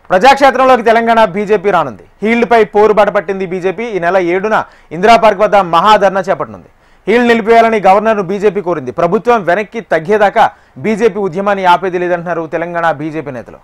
ప్రజాక్షేత్రంలోకి Telangana BJP రానుంది. హీల్డ్పై పోరుబాట పట్టింది BJP. ఈ నెల 7న ఇందిరా పార్క్ వద్ద మహాధర్నా చేపట్టనుంది. హీల్డ్ నిలిపేయాలని గవర్నర్ను బీజేపీ కోరింది. ప్రభుత్వం వెనక్కి తగ్గేదాకా బీజేపీ ఉద్యమాన్ని ఆపేది లేదంటున్నారు తెలంగాణ బీజేపీ నేతలు.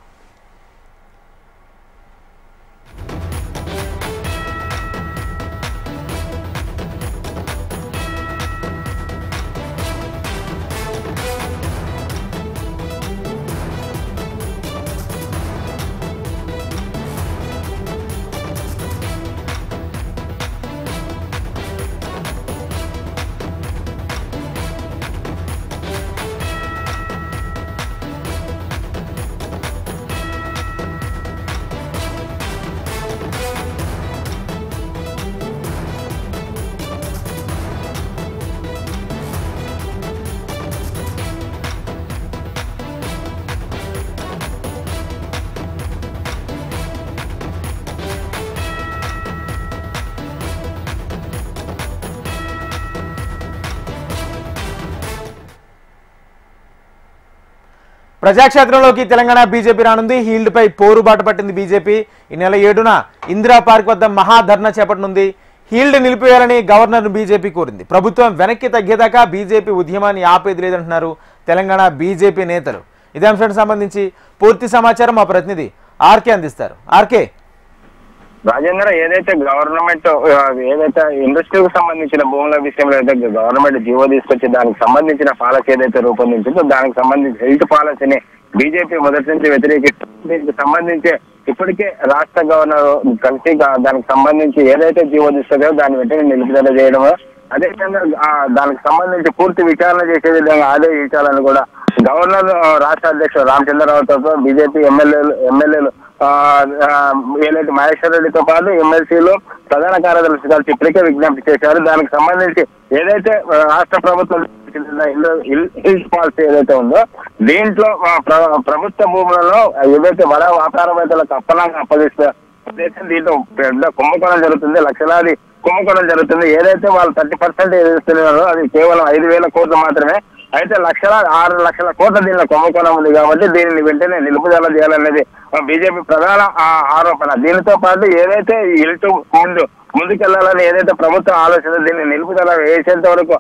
ప్రజాక్షేత్రంలోకి తెలంగాణ బీజేపీ రానుంది. హీల్డ్పై పోరుబాట పట్టింది బీజేపీ. ఈ నెల 7న ఇందిరా పార్క్ వద్ద మహాధర్నా చేపట్టనుంది. హీల్డ్ నిలిపేయాలని గవర్నర్ను బీజేపీ కోరింది. ప్రభుత్వం వెనక్కి తగ్గేదాకా బీజేపీ ఉద్యమాన్ని ఆపేది లేదంటున్నారు తెలంగాణ బీజేపీ నేతలు. ఇదే అంశానికి సంబంధించి పూర్తి సమాచారం మా ప్రతినిధి ఆర్కే అందిస్తారు. ఆర్కే. రాజేంద్ర, ఏదైతే గవర్నమెంట్ ఏదైతే ఇండస్ట్రీకి సంబంధించిన భూముల విషయంలో అయితే గవర్నమెంట్ జీవో తీసుకొచ్చి దానికి సంబంధించిన పాలసీ ఏదైతే రూపొందించిందో దానికి సంబంధించి హెల్త్ పాలసీని బీజేపీ మొదటి నుంచి వ్యతిరేకిస్తుంది. దీనికి సంబంధించి ఇప్పటికే రాష్ట్ర గవర్నర్ కలిసి దానికి సంబంధించి ఏదైతే జీవో తీసుకుందో దాన్ని వెంటనే నిలుపుదల చేయడము, అదేవిధంగా దానికి సంబంధించి పూర్తి విచారణ చేసే విధంగా ఆదేశించాలని కూడా గవర్నర్ రాష్ట్ర అధ్యక్షుడు రామచంద్రరావుతో బీజేపీ ఎమ్మెల్యేలు ఏదైతే మహేశ్వర్ రెడ్డితో పాటు ఎమ్మెల్సీలు ప్రధాన కార్యదర్శి కలిసి ఇప్పటికే విజ్ఞప్తి చేశారు. దానికి సంబంధించి ఏదైతే రాష్ట్ర ప్రభుత్వం హిల్స్ పాలసీ ఏదైతే ఉందో దీంట్లో ప్రభుత్వ భూములలో ఏదైతే వడ వ్యాపారవేత్తలకు అప్పనంగా అప్పగిస్తే దీంట్లో పెద్ద కుంభకోణం జరుగుతుంది, లక్షలాది కుంభకోణం జరుగుతుంది. ఏదైతే వాళ్ళు 30% ఇస్తున్నారో అది కేవలం 5,000 కోట్లు మాత్రమే. అయితే 6 లక్షల కోట్ల దీనిలో కుంభకోణం ఉంది కాబట్టి దీనిని వెంటనే నిలుపుదల చేయాలనేది బీజేపీ ప్రధాన ఆరోపణ. దీనితో పాటు ఏదైతే ఇల్లు ముందుకెళ్లాలని ఏదైతే ప్రభుత్వం ఆలోచన దీన్ని నిలుపుదల వేసేంత వరకు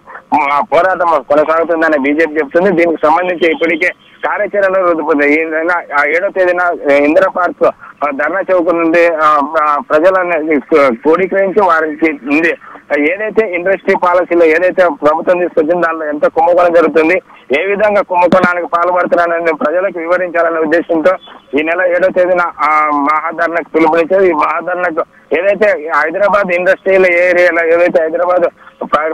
పోరాటం కొనసాగుతుందని బీజేపీ చెప్తుంది. దీనికి సంబంధించి ఇప్పటికే కార్యాచరణ రూపొంది. ఈ విధంగా 7వ తేదీన ఇందిరా పార్క్ ధర్నా చౌక్ నుండి ప్రజలను క్రోడీకరించి వారికి ఉంది ఏదైతే ఇండస్ట్రీ పాలసీలో ఏదైతే ప్రభుత్వం తీసుకొచ్చిందో దానిలో ఎంత కుంభకోణం జరుగుతుంది, ఏ విధంగా కుంభకోణానికి పాల్పడుతున్నారని ప్రజలకు వివరించాలనే ఉద్దేశంతో ఈ నెల 7వ తేదీన మహాధర్నాకు పిలుపునిచ్చారు. ఈ మహాధర్నాకు ఏదైతే హైదరాబాద్ ఇండస్ట్రియల్ ఏరియాలో ఏదైతే హైదరాబాద్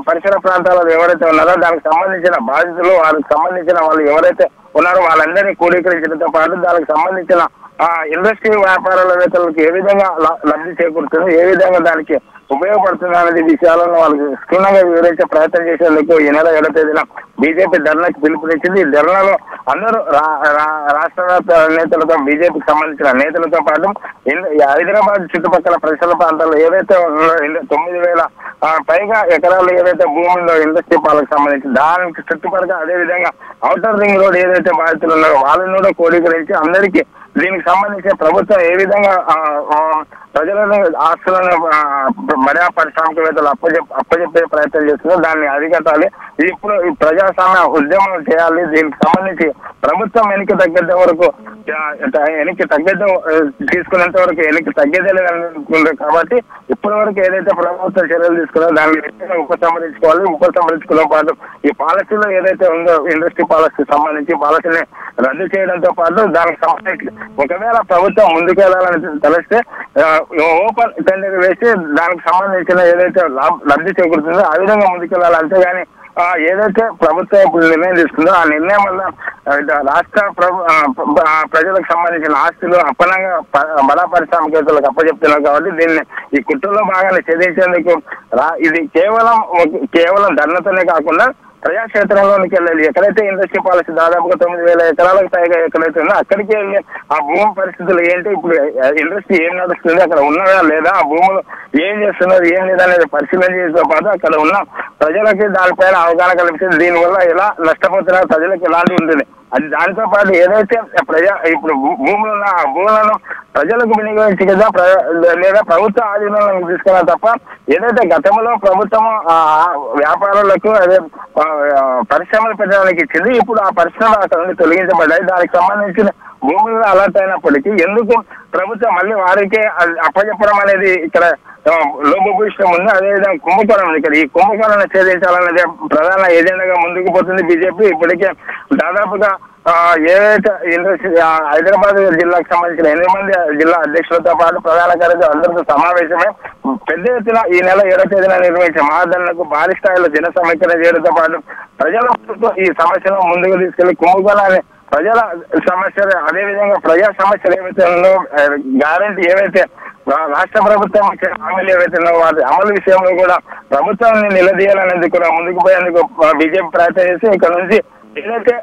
పరిసర ప్రాంతాలలో ఎవరైతే ఉన్నారో దానికి సంబంధించిన బాధితులు, వారికి సంబంధించిన వాళ్ళు ఎవరైతే ఉన్నారో వాళ్ళందరినీ క్రోడీకరించడంతో పాటు దానికి సంబంధించిన ఇండస్ట్రీ వ్యాపారాలవేత్తలకు ఏ విధంగా లబ్ధి చేకూరుతుంది, ఏ విధంగా దానికి ఉపయోగపడుతుంది అనేది విషయాలను వాళ్ళకి క్షుణ్ణంగా వివరించే ప్రయత్నం చేసేందుకు ఈ నెల 7వ తేదీన బీజేపీ ధర్నాకి పిలుపునిచ్చింది. ఈ ధర్నాలో అందరూ రాష్ట్ర నేతలతో బీజేపీకి సంబంధించిన నేతలతో పాటు హైదరాబాద్ చుట్టుపక్కల పరిసర ప్రాంతాల్లో ఏదైతే 9,000 పైగా ఎకరాలు ఏదైతే భూమిలో ఇండస్ట్రీ పాలకు సంబంధించి దానికి చుట్టుపక్కల అదేవిధంగా ఔటర్ రింగ్ రోడ్ ఏదైతే బాధితులు ఉన్నారో వాళ్ళని కూడా క్రోడీకరించి అందరికీ దీనికి సంబంధించి ప్రభుత్వం ఏ విధంగా ప్రజలను ఆస్తులను మర్యా పారిశ్రామికవేత్తలు అప్పచెప్పే ప్రయత్నం చేస్తుందో దాన్ని అరికట్టాలి. ఇప్పుడు ఈ ప్రజాస్వామ్య ఉద్యమం చేయాలి. దీనికి సంబంధించి ప్రభుత్వం వెనక్కి తగ్గేంత వరకు తీసుకునేంత వరకు వెనక్కి తగ్గేదే లేదనుకుంటారు. కాబట్టి ఇప్పటి వరకు ఏదైతే ప్రభుత్వం చర్యలు తీసుకున్నో దాన్ని ఉపసంహరించుకున్న పాటు ఈ పాలసీలో ఏదైతే ఉందో ఇండస్ట్రీ పాలసీకి సంబంధించి పాలసీని రద్దు చేయడంతో పాటు దానికి సంబంధించి ఒకవేళ ప్రభుత్వం ముందుకెళ్లాలని తలస్తే ఓపెన్ టెండర్ వేసి దానికి సంబంధించిన ఏదైతే లబ్ధి చేకూరుతుందో ఆ విధంగా ముందుకెళ్లాలి. అంతేగాని ఏదైతే ప్రభుత్వం ఇప్పుడు నిర్ణయం తీసుకుందో ఆ నిర్ణయం వల్ల రాష్ట్ర ప్రజలకు సంబంధించిన ఆస్తులు అప్పనంగా బడా పారిశ్రామికవేత్తలకు అప్పచెప్తున్నారు. కాబట్టి దీన్ని ఈ కుట్రలో భాగాన్ని ఛేదించేందుకు ఇది కేవలం ధర్నతోనే కాకుండా ప్రజాక్షేత్రంలోనికి వెళ్ళాలి. ఎక్కడైతే ఇండస్ట్రీ పాలసీ దాదాపుగా 9,000 ఎకరాలకు పైగా ఎక్కడైతే ఉందో అక్కడికి వెళ్ళి ఆ భూమి పరిస్థితులు ఏంటి, ఇప్పుడు ఇండస్ట్రీ ఏం నడుస్తుంది, అక్కడ ఉన్నదా లేదా, ఆ భూములు ఏం చేస్తున్నారు ఏం లేదా అనేది పరిశీలన చేయడంతో పాటు అక్కడ ఉన్న ప్రజలకి దానిపైన అవగాహన కల్పిస్తుంది. దీనివల్ల ఎలా నష్టపోతున్నారు, ప్రజలకు ఎలాంటి ఉంటుంది అది దానితో పాటు ఏదైతే ఇప్పుడు భూములున్న ఆ భూములను ప్రజలకు వినియోగించి కదా లేదా ప్రభుత్వ ఆధీనంలోకి తీసుకున్నా తప్ప ఏదైతే గతంలో ప్రభుత్వం వ్యాపారులకు అదే పరిశ్రమలు పెట్టడానికి ఇచ్చింది, ఇప్పుడు ఆ పరిశ్రమ అక్కడ నుండి తొలగించబడ్డాయి. దానికి సంబంధించిన భూములు అలర్ట్ అయినప్పటికీ ఎందుకు ప్రభుత్వం మళ్ళీ వారికే అప్పచెప్పడం అనేది ఇక్కడ లోపభూయిష్టం ఉంది. అదేవిధంగా కుంభకోణం ఉంది. ఇక్కడ ఈ కుంభకోణాన్ని ఛేదించాలనేది ప్రధాన ఎజెండాగా ముందుకు పోతుంది బీజేపీ. ఇప్పటికే దాదాపుగా ఏదైతే ఇండస్ట్రీ హైదరాబాద్ జిల్లాకు సంబంధించిన 8 మంది జిల్లా అధ్యక్షులతో పాటు ప్రధాన కార్యదర్శి అందరితో సమావేశమై పెద్ద ఎత్తున ఈ నెల 7వ తేదీన నిర్వహించే మహాధరణకు భారీ స్థాయిలో జన సమీకరణ చేయడంతో పాటు ప్రజల ఈ సమస్యను ముందుకు తీసుకెళ్లి కుంభకోణాన్ని ప్రజల సమస్యలు అదేవిధంగా ప్రజా సమస్యలు ఏవైతే ఉన్నాయో గ్యారెంటీ ఏవైతే రాష్ట్ర ప్రభుత్వం హామీలు ఏవైతే ఉన్నాయో వాటి అమలు విషయంలో కూడా ప్రభుత్వాన్ని నిలదీయాలనేది కూడా ముందుకు పోయేందుకు బీజేపీ ప్రయత్నం చేసి ఇక్కడ నుంచి ఏదైతే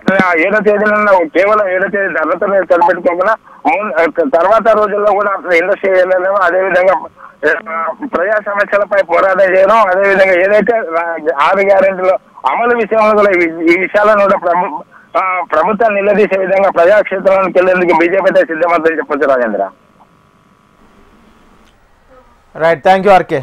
7వ తేదీన కేవలం 7వ తేదీ ధరలతో సరిపెట్టుకోకుండా తర్వాత రోజుల్లో కూడా ఇండస్ట్రీ వెళ్ళలేమో అదేవిధంగా ప్రజా సమస్యలపై పోరాటం చేయడం అదేవిధంగా ఏదైతే 6 గ్యారెంటీలో అమలు విషయంలో కూడా ఈ విషయాలను కూడా ప్రభుత్వాన్ని నిలదీసే విధంగా ప్రజాక్షేత్రంలోకి వెళ్లేందుకు బీజేపీ అయితే సిద్ధమవుతుందని చెప్పొచ్చు Rajendra. Right, thank you RK.